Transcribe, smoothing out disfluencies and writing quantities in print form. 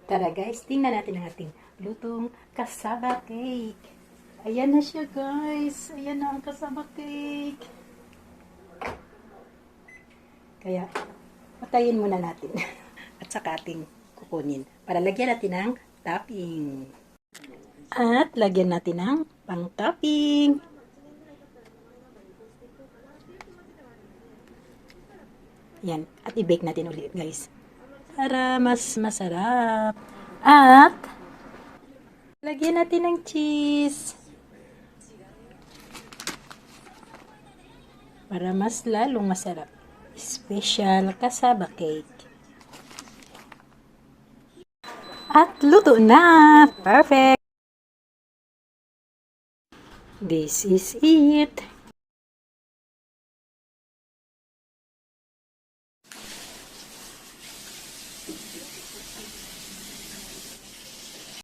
Tara guys, tingnan natin ang ating lutong kasaba cake. Ayan na siya guys. Ayan na ang kasaba cake. Kaya, patayin muna natin. At saka ating kukunin. Para lagyan natin ng topping. At lagyan natin ng pang-topping. Yan. At i-bake natin ulit guys. Para mas masarap. At lagyan natin ng cheese. Para mas lalong masarap. Special kasaba cake. At luto na! Perfect! This is it!